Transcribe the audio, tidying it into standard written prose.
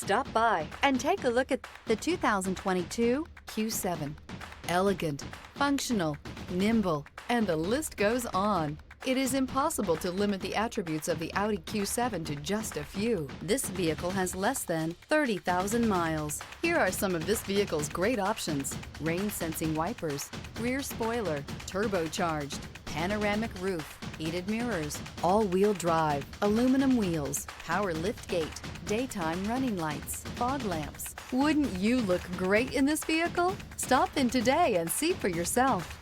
Stop by and take a look at the 2022 Q7. Elegant, functional, nimble, and the list goes on. It is impossible to limit the attributes of the Audi Q7 to just a few. This vehicle has less than 30,000 miles. Here are some of this vehicle's great options: rain-sensing wipers, rear spoiler, turbocharged, panoramic roof, heated mirrors, all-wheel drive, aluminum wheels, power liftgate, daytime running lights, fog lamps. Wouldn't you look great in this vehicle? Stop in today and see for yourself.